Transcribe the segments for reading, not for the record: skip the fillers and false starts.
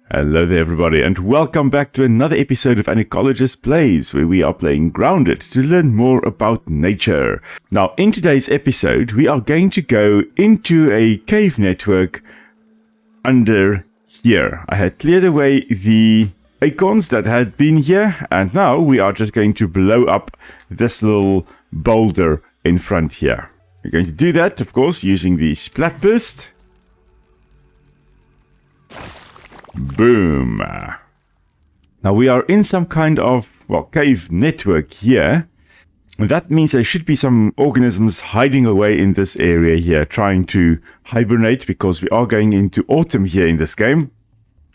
Hello there everybody, and welcome back to another episode of An Ecologist Plays, where we are playing Grounded to learn more about nature. Now, in today's episode, we are going to go into a cave network under here. I had cleared away the acorns that had been here, and now we are just going to blow up this little boulder in front here. We're going to do that, of course, using the Splat Burst. Boom. Now we are in some kind of, cave network here. That means there should be some organisms hiding away in this area here, trying to hibernate, because we are going into autumn here in this game.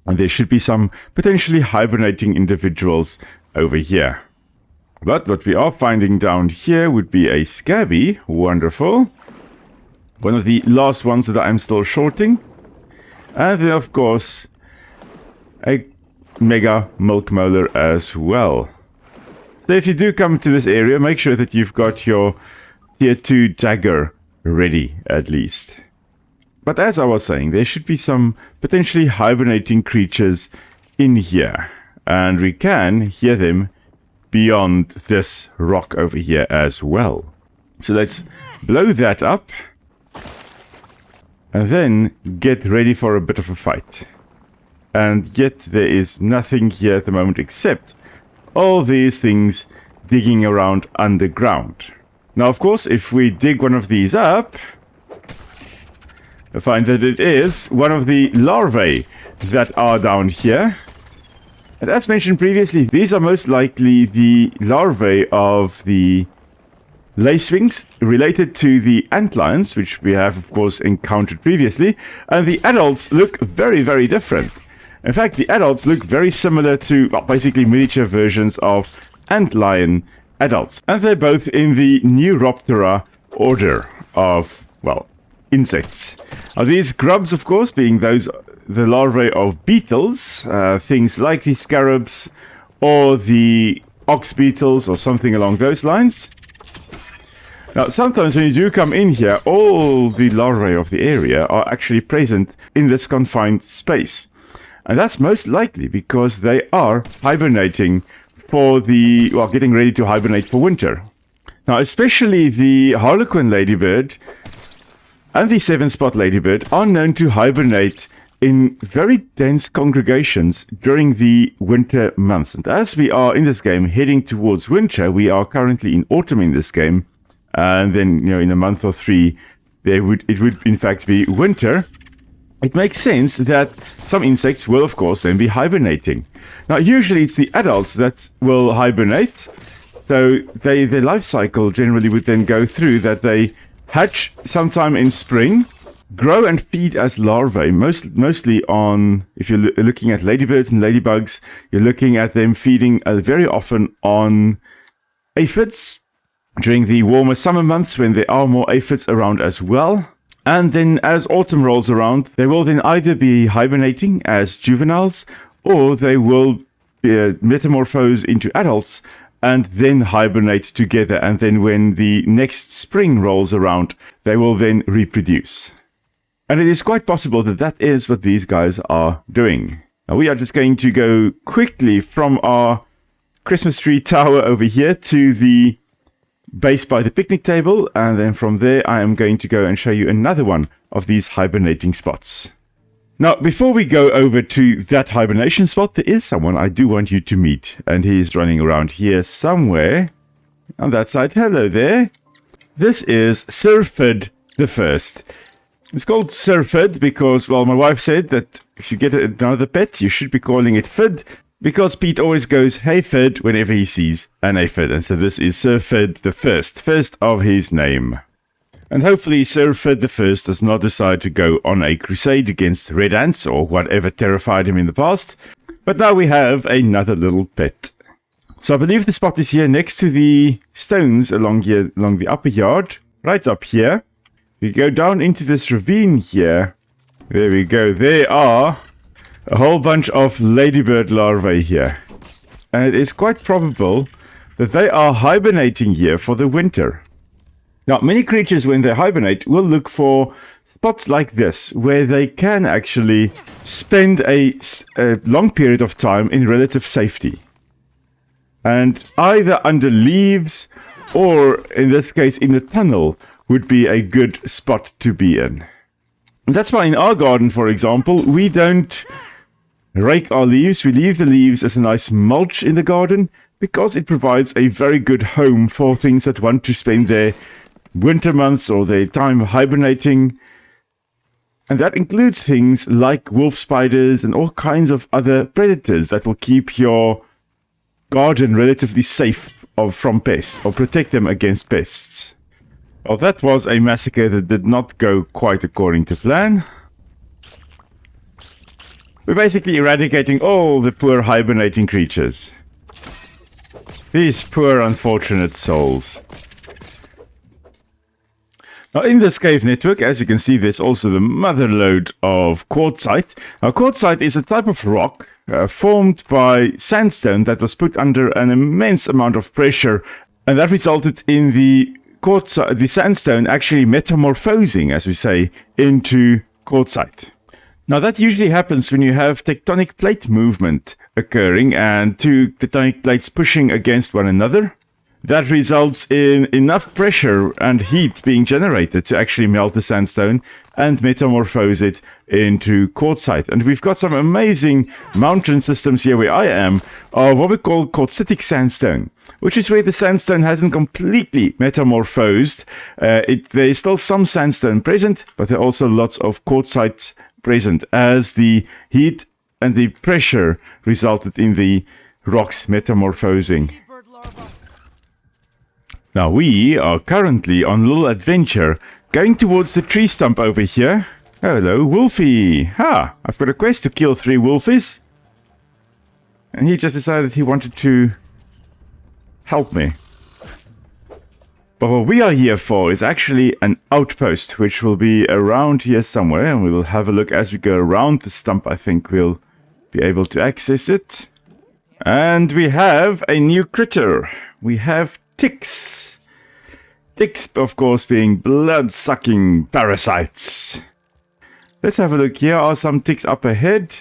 And there should be some potentially hibernating individuals over here. But what we are finding down here would be a scabby. Wonderful. One of the last ones that I'm still shorting. And then, of course, a mega milk molar as well. So if you do come to this area, make sure that you've got your tier 2 dagger ready at least. But as I was saying, there should be some potentially hibernating creatures in here, and we can hear them beyond this rock over here as well. So let's blow that up and then get ready for a bit of a fight. And yet there is nothing here at the moment except all these things digging around underground. Now, of course, if we dig one of these up, I find that it is one of the larvae that are down here. And as mentioned previously, these are most likely the larvae of the lacewings related to the antlions, which we have, of course, encountered previously. And the adults look very, very different. In fact, the adults look very similar to, basically miniature versions of antlion adults. And they're both in the Neuroptera order of, insects. Now, these grubs, of course, being the larvae of beetles, things like the scarabs or the ox beetles or something along those lines. Now, sometimes when you do come in here, all the larvae of the area are actually present in this confined space. And that's most likely because they are hibernating for the, getting ready to hibernate for winter. Now, especially the Harlequin ladybird and the 7-spot ladybird are known to hibernate in very dense congregations during the winter months. And as we are in this game heading towards winter, we are currently in autumn in this game. And then, in a month or 3, it would in fact be winter. It makes sense that some insects will, of course, then be hibernating. Now, usually it's the adults that will hibernate. So their life cycle generally would then go through that they hatch sometime in spring, grow and feed as larvae, mostly on, if you're looking at ladybirds and ladybugs, you're looking at them feeding very often on aphids during the warmer summer months when there are more aphids around as well. And then as autumn rolls around, they will then either be hibernating as juveniles, or they will metamorphose into adults and then hibernate together. And then when the next spring rolls around, they will then reproduce. And it is quite possible that that is what these guys are doing. Now we are just going to go quickly from our Christmas tree tower over here to the base by the picnic table, and then from there I am going to go and show you another one of these hibernating spots. Now, before we go over to that hibernation spot, there is someone I do want you to meet, and he is running around here somewhere on that side. Hello there. This is Sir Fid the First. It's called Sir Fid because, my wife said that if you get another pet, you should be calling it Fid, because Pete always goes, "Hey Fid," whenever he sees an aphid. And so this is Sir Fid the First of his name. And hopefully Sir Fid the First does not decide to go on a crusade against red ants or whatever terrified him in the past. But now we have another little pet. So I believe the spot is here next to the stones along the upper yard, right up here. We go down into this ravine here. There we go. There are a whole bunch of ladybird larvae here. And it is quite probable that they are hibernating here for the winter. Now, many creatures, when they hibernate, will look for spots like this where they can actually spend a long period of time in relative safety. And either under leaves or, in this case, in a tunnel would be a good spot to be in. And that's why in our garden, for example, we don't rake our leaves. We leave the leaves as a nice mulch in the garden because it provides a very good home for things that want to spend their winter months or their time hibernating. And that includes things like wolf spiders and all kinds of other predators that will keep your garden relatively safe from pests or protect them against pests. Well, that was a massacre that did not go quite according to plan. We're basically eradicating all the poor hibernating creatures. These poor unfortunate souls. Now in this cave network, as you can see, there's also the mother lode of quartzite. Now quartzite is a type of rock formed by sandstone that was put under an immense amount of pressure, and that resulted in the sandstone actually metamorphosing, as we say, into quartzite. Now that usually happens when you have tectonic plate movement occurring and two tectonic plates pushing against one another. That results in enough pressure and heat being generated to actually melt the sandstone and metamorphose it into quartzite. And we've got some amazing mountain systems here where I am of what we call quartzitic sandstone, which is where the sandstone hasn't completely metamorphosed. There's still some sandstone present, but there are also lots of quartzite present as the heat and the pressure resulted in the rocks metamorphosing. Now we are currently on a little adventure going towards the tree stump over here. Hello, Wolfie. I've got a quest to kill 3 wolfies. And he just decided he wanted to help me. But what we are here for is actually an outpost, which will be around here somewhere. And we will have a look as we go around the stump. I think we'll be able to access it. And we have a new critter. We have ticks. Ticks, of course, being blood-sucking parasites. Let's have a look. Here are some ticks up ahead.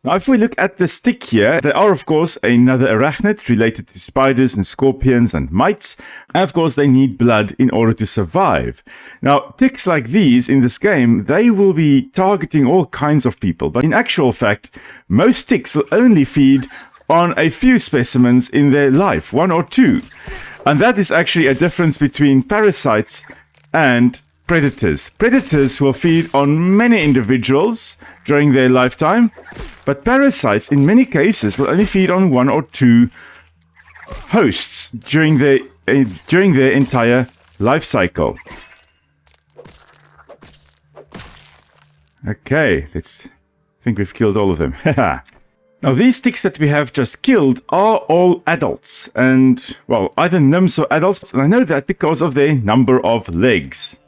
Now, if we look at the stick here, there are, of course, another arachnid related to spiders and scorpions and mites. And, of course, they need blood in order to survive. Now, ticks like these in this game, they will be targeting all kinds of people. But in actual fact, most ticks will only feed on a few specimens in their life, 1 or 2. And that is actually a difference between parasites and predators. Predators will feed on many individuals during their lifetime, but parasites in many cases will only feed on 1 or 2 hosts during their entire life cycle. Okay, let's think we've killed all of them. Now, these ticks that we have just killed are all adults, and, well, either nymphs or adults, and I know that because of their number of legs.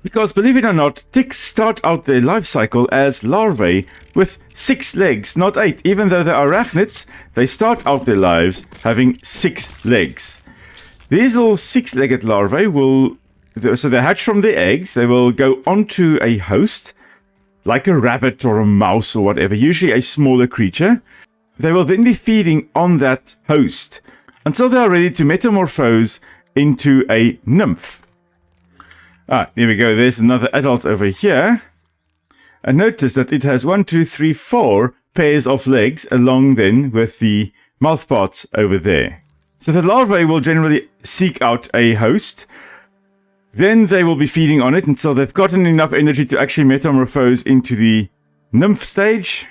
Because, believe it or not, ticks start out their life cycle as larvae with 6 legs, not 8. Even though they're arachnids, they start out their lives having 6 legs. These little 6-legged larvae so they hatch from their eggs, they will go onto a host, like a rabbit or a mouse or whatever, usually a smaller creature. They will then be feeding on that host until they are ready to metamorphose into a nymph. Here we go. There's another adult over here. And notice that it has 1, 2, 3, 4 pairs of legs along then with the mouth parts over there. So the larvae will generally seek out a host. Then they will be feeding on it until they've gotten enough energy to actually metamorphose into the nymph stage.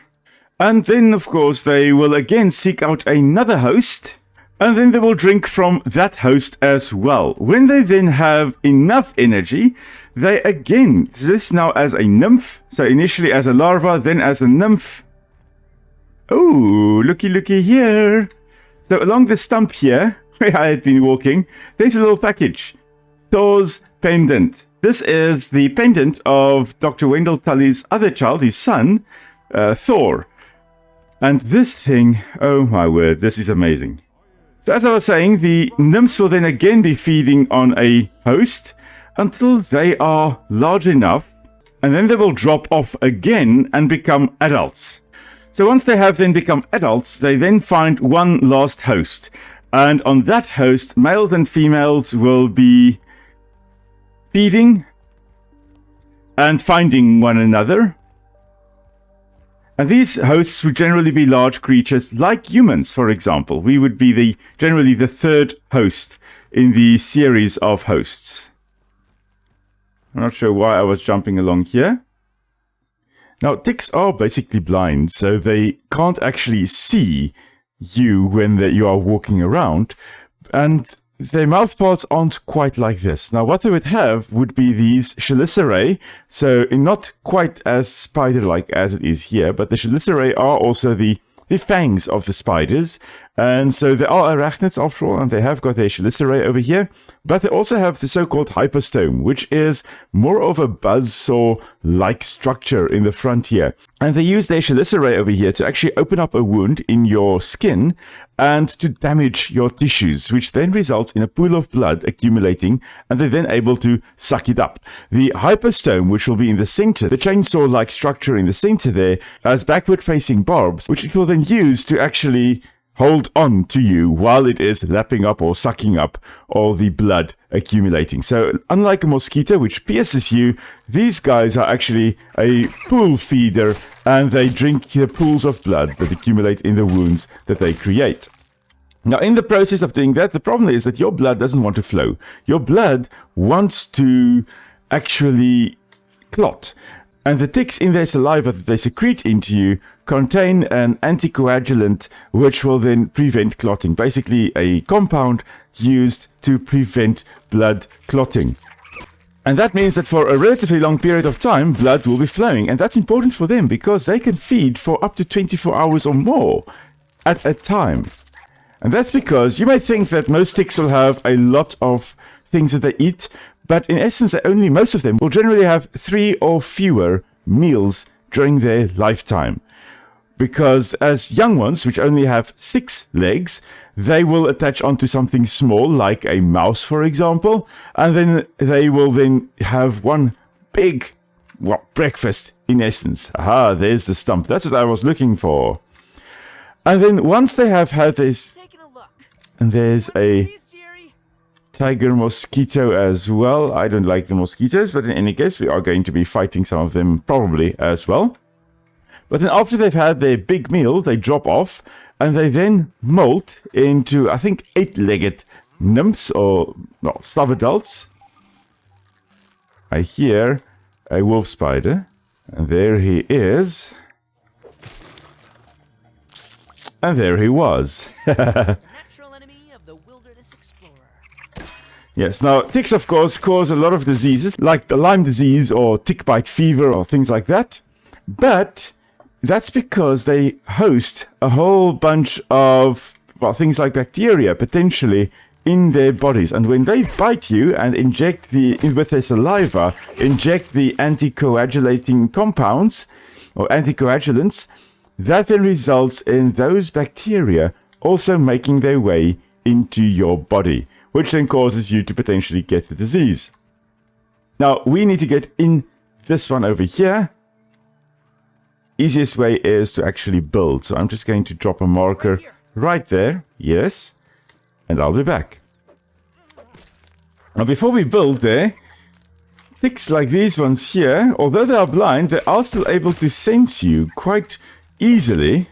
And then, of course, they will again seek out another host. And then they will drink from that host as well. When they then have enough energy, they again, this now as a nymph. So initially as a larva, then as a nymph. Oh, looky here. So along the stump here, where I had been walking, there's a little package. Thor's pendant. This is the pendant of Dr. Wendell Tully's other child, his son, Thor. And this thing, oh my word, this is amazing. So as I was saying, the nymphs will then again be feeding on a host, until they are large enough, and then they will drop off again and become adults. So once they have then become adults, they then find one last host. And on that host, males and females will be feeding and finding one another. And these hosts would generally be large creatures like humans, for example. We would be generally the third host in the series of hosts. I'm not sure why I was jumping along here. Now, ticks are basically blind, so they can't actually see you when you are walking around, and their mouthparts aren't quite like this. Now, what they would have would be these chelicerae, so not quite as spider-like as it is here, but the chelicerae are also the fangs of the spiders, and so they are arachnids after all, and they have got their chelicerae over here, but they also have the so-called hypostome, which is more of a buzzsaw-like structure in the front here. And they use their chelicerae over here to actually open up a wound in your skin and to damage your tissues, which then results in a pool of blood accumulating, and they're then able to suck it up. The hypostome, which will be in the center, the chainsaw-like structure in the center there, has backward-facing barbs, which it will then use to actually hold on to you while it is lapping up or sucking up all the blood accumulating. So unlike a mosquito which pierces you, these guys are actually a pool feeder, and they drink the pools of blood that accumulate in the wounds that they create. Now, in the process of doing that, the problem is that your blood doesn't want to flow. Your blood wants to actually clot. And the ticks in their saliva that they secrete into you contain an anticoagulant which will then prevent clotting. Basically a compound used to prevent blood clotting. And that means that for a relatively long period of time, blood will be flowing. And that's important for them because they can feed for up to 24 hours or more at a time. And that's because you may think that most ticks will have a lot of things that they eat, but in essence, most of them will generally have 3 or fewer meals during their lifetime. Because as young ones, which only have 6 legs, they will attach onto something small, like a mouse, for example, and then they will then have one big breakfast, in essence. Aha, there's the stump. That's what I was looking for. And then once they have had this, and there's a tiger mosquito as well. I don't like the mosquitoes, but in any case, we are going to be fighting some of them probably as well. But then after they've had their big meal, they drop off, and they then molt into, I think, 8-legged nymphs, or sub-adults. I hear a wolf spider, and there he is. And there he was. Yes, now ticks of course cause a lot of diseases like the Lyme disease or tick bite fever or things like that. But that's because they host a whole bunch of things like bacteria potentially in their bodies. And when they bite you and inject with their saliva, inject the anticoagulating compounds or anticoagulants, that then results in those bacteria also making their way into your body, which then causes you to potentially get the disease. Now, we need to get in this one over here. Easiest way is to actually build. So I'm just going to drop a marker right there. Yes. And I'll be back. Now, before we build there, ticks like these ones here, although they are blind, they are still able to sense you quite easily.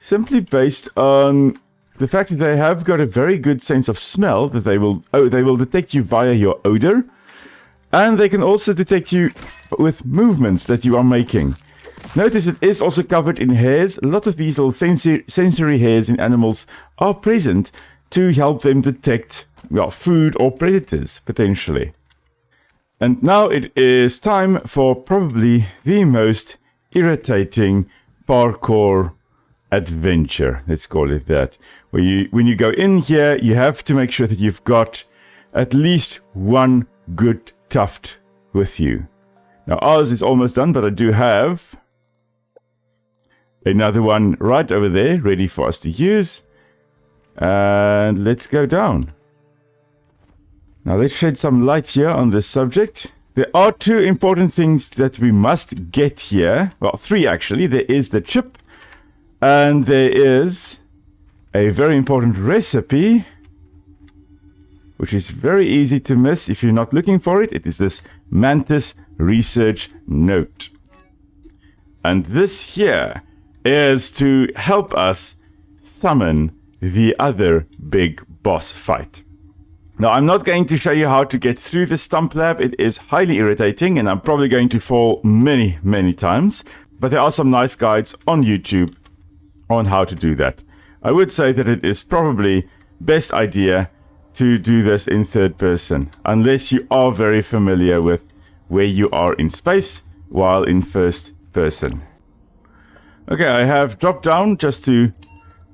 Simply based on the fact that they have got a very good sense of smell, that they will detect you via your odor, and they can also detect you with movements that you are making. Notice it is also covered in hairs. A lot of these little sensory hairs in animals are present to help them detect food or predators, potentially. And now it is time for probably the most irritating parkour adventure, let's call it that. When you go in here, you have to make sure that you've got at least one good tuft with you. Now ours is almost done, but I do have another one right over there ready for us to use. And let's go down. Now let's shed some light here on this subject. There are two important things that we must get here. Well, three actually. There is the chip, and there is a very important recipe, which is very easy to miss if you're not looking for it. It is this Mantis Research Note. And this here is to help us summon the other big boss fight. Now, I'm not going to show you how to get through the Stump Lab. It is highly irritating, and I'm probably going to fall many, many times. But there are some nice guides on YouTube on how to do that. I would say that it is probably best idea to do this in third person, unless you are very familiar with where you are in space while in first person. Okay, I have dropped down just to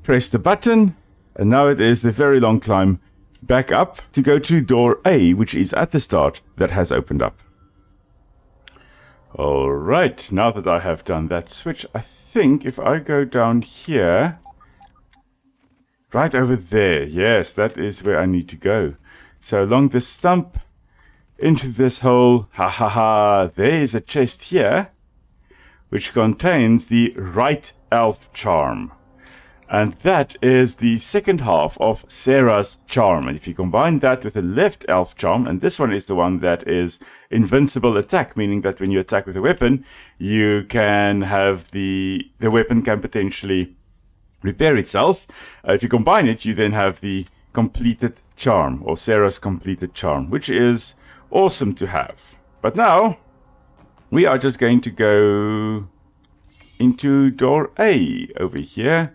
press the button, and now it is the very long climb back up to go to door A, which is at the start, that has opened up. Alright, now that I have done that switch, I think if I go down here, right over there, yes, that is where I need to go. So along this stump, into this hole, there is a chest here, which contains the right elf charm. And that is the second half of Sarah's charm. And if you combine that with the left elf charm, and this one is the one that is invincible attack, meaning that when you attack with a weapon, you can have the weapon can potentially repair itself. If you combine it, you then have the completed charm, or Sarah's completed charm, which is awesome to have. But now, we are just going to go into door A over here,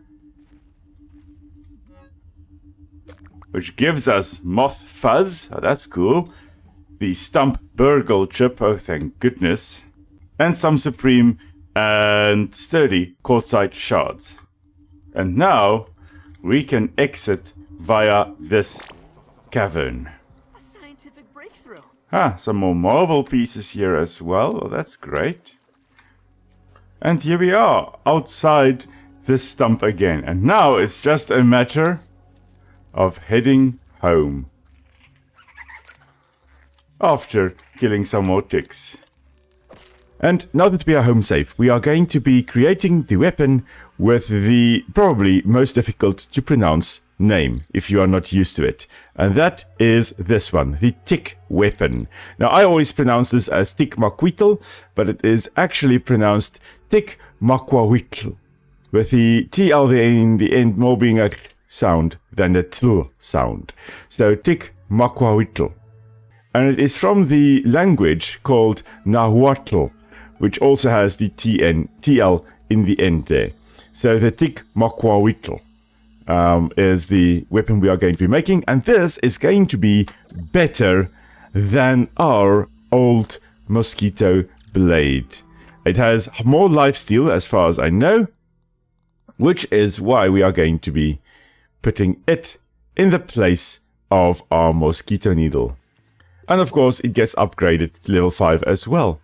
which gives us Moth Fuzz. Oh, that's cool. The Stump BurgL chip. Oh, thank goodness. And some Supreme and Sturdy Quartzite shards. And now we can exit via this cavern. A scientific breakthrough. Some more marble pieces here as well. Oh, that's great. And here we are outside this stump again. And now it's just a matter of heading home after killing some more ticks. And now that we are home safe, we are going to be creating the weapon with the probably most difficult to pronounce name if you are not used to it. And that is this one, the tick weapon. Now I always pronounce this as tick makwitl, but it is actually pronounced tick makwawitl, with the TL in the end more being a sound than the tl sound. So tick makwawitl. And it is from the language called Nahuatl, which also has the TL in the end there. So the tick makwawitl is the weapon we are going to be making, and this is going to be better than our old mosquito blade. It has more lifesteal as far as I know, which is why we are going to be putting it in the place of our mosquito needle. And of course, it gets upgraded to level 5 as well.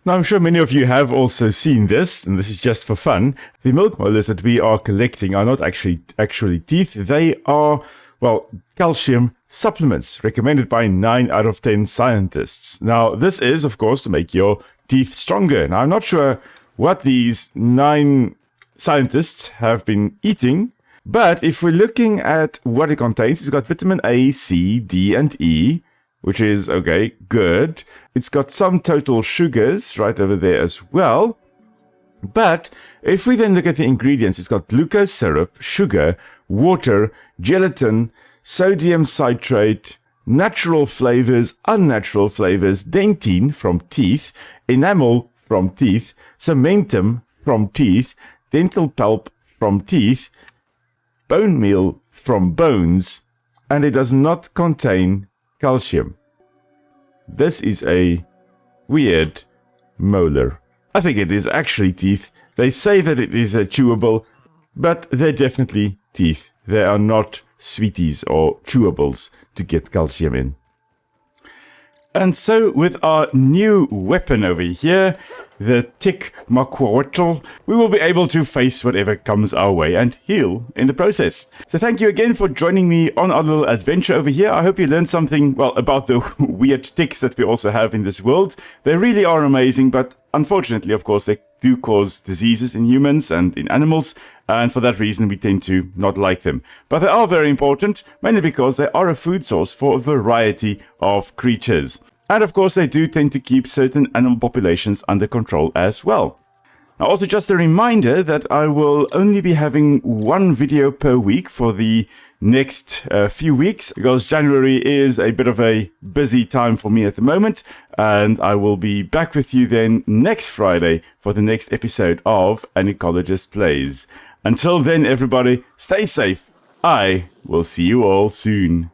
Now, I'm sure many of you have also seen this, and this is just for fun. The milk molars that we are collecting are not actually teeth. They are, well, calcium supplements recommended by 9 out of 10 scientists. Now, this is, of course, to make your teeth stronger. Now, I'm not sure what these 9 scientists have been eating, but if we're looking at what it contains, it's got vitamin A, C, D, and E, which is, okay, good. It's got some total sugars right over there as well. But if we then look at the ingredients, it's got glucose syrup, sugar, water, gelatin, sodium citrate, natural flavors, unnatural flavors, dentine from teeth, enamel from teeth, cementum from teeth, dental pulp from teeth, bone meal from bones, and it does not contain calcium. This is a weird molar. I think it is actually teeth. They say that it is a chewable, but they're definitely teeth. They are not sweeties or chewables to get calcium in. And so with our new weapon over here, the Tick Makwotl, we will be able to face whatever comes our way and heal in the process. So thank you again for joining me on our little adventure over here. I hope you learned something, well, about the weird ticks that we also have in this world. They really are amazing, but unfortunately, of course, they do cause diseases in humans and in animals, and for that reason we tend to not like them. But they are very important, mainly because they are a food source for a variety of creatures. And of course they do tend to keep certain animal populations under control as well. Now also just a reminder that I will only be having one video per week for the next few weeks, because January is a bit of a busy time for me at the moment, and I will be back with you then next Friday for the next episode of An Ecologist Plays. Until then, everybody, stay safe. I will see you all soon.